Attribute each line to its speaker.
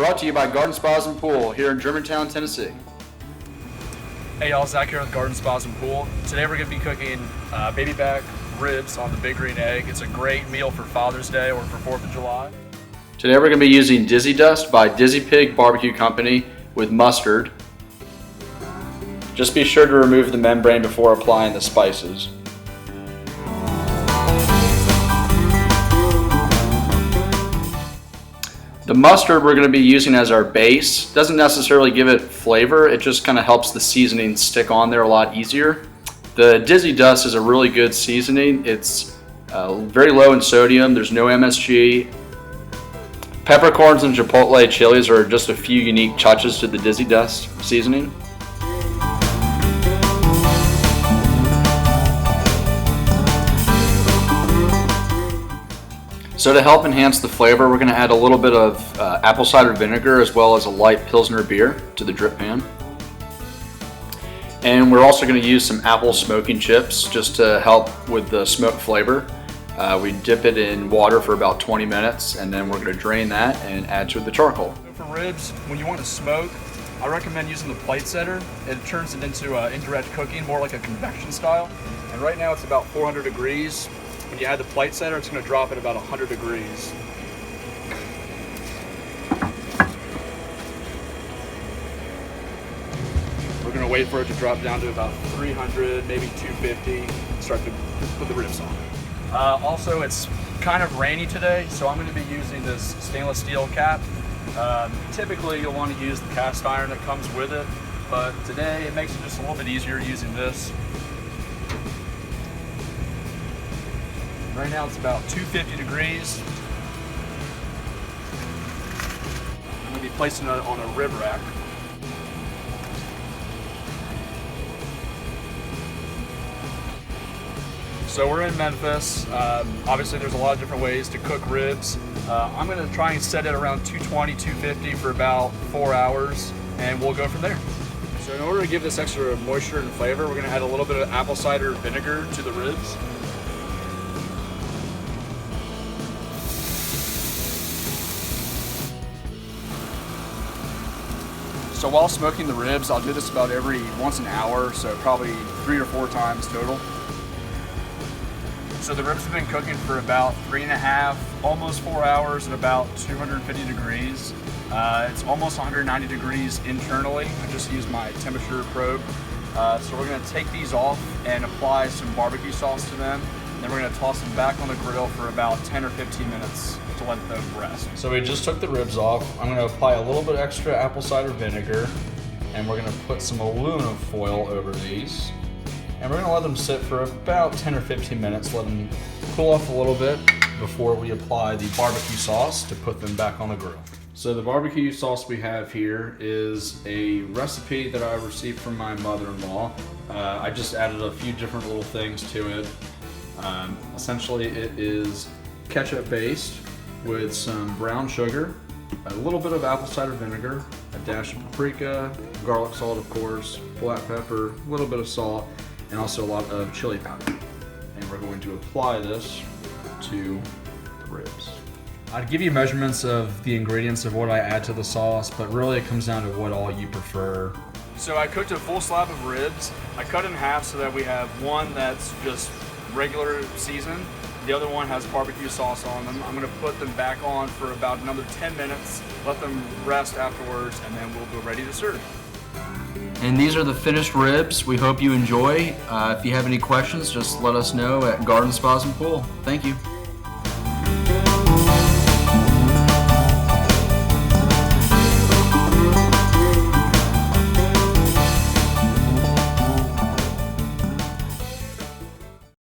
Speaker 1: Brought to you by Garden Spas and Pool here in Germantown, Tennessee.
Speaker 2: Hey y'all, Zach here with Garden Spas and Pool. Today we're going to be cooking baby back ribs on the Big Green Egg. It's a great meal for Father's Day or for 4th of July.
Speaker 1: Today we're going to be using Dizzy Dust by Dizzy Pig Barbecue Company with mustard. Just be sure to remove the membrane before applying the spices. The mustard we're going to be using as our base doesn't necessarily give it flavor, it just kind of helps the seasoning stick on there a lot easier. The Dizzy Dust is a really good seasoning. It's very low in sodium, there's no MSG. Peppercorns and chipotle chilies are just a few unique touches to the Dizzy Dust seasoning. So to help enhance the flavor, we're going to add a little bit of apple cider vinegar as well as a light Pilsner beer to the drip pan. And we're also going to use some apple smoking chips just to help with the smoke flavor. We dip it in water for about 20 minutes and then we're going to drain that and add to the charcoal.
Speaker 2: For ribs, when you want to smoke, I recommend using the plate setter. It turns it into indirect cooking, more like a convection style. And right now it's about 400 degrees. When you add the plate setter, it's going to drop at about 100 degrees. We're going to wait for it to drop down to about 300, maybe 250, start to put the ribs on. Also, it's kind of rainy today, so I'm going to be using this stainless steel cap. Typically, you'll want to use the cast iron that comes with it, but today it makes it just a little bit easier using this. Right now it's about 250 degrees. I'm going to be placing it on a rib rack. So we're in Memphis. Obviously there's a lot of different ways to cook ribs. I'm going to try and set it around 220, 250 for about 4 hours, and we'll go from there. So in order to give this extra moisture and flavor, we're going to add a little bit of apple cider vinegar to the ribs. So while smoking the ribs, I'll do this about once an hour, so probably 3 or 4 times total. So the ribs have been cooking for about 3.5, almost 4 hours at about 250 degrees. It's almost 190 degrees internally. I just used my temperature probe. So we're gonna take these off and apply some barbecue sauce to them. Then we're gonna toss them back on the grill for about 10 or 15 minutes to let them rest. So we just took the ribs off. I'm gonna apply a little bit extra apple cider vinegar, and we're gonna put some aluminum foil over these. And we're gonna let them sit for about 10 or 15 minutes, let them cool off a little bit before we apply the barbecue sauce to put them back on the grill. So the barbecue sauce we have here is a recipe that I received from my mother-in-law. I just added a few different little things to it. Essentially it is ketchup based with some brown sugar, a little bit of apple cider vinegar, a dash of paprika, garlic salt of course, black pepper, a little bit of salt, and also a lot of chili powder. And we're going to apply this to the ribs. I'd give you measurements of the ingredients of what I add to the sauce, but really it comes down to what all you prefer. So I cooked a full slab of ribs. I cut it in half so that we have one that's just regular seasoned. The other one has barbecue sauce on them. I'm gonna put them back on for about another 10 minutes, let them rest afterwards, and then we'll go ready to serve.
Speaker 1: And these are the finished ribs. We hope you enjoy. If you have any questions, just let us know at Garden Spas and Pool. Thank you.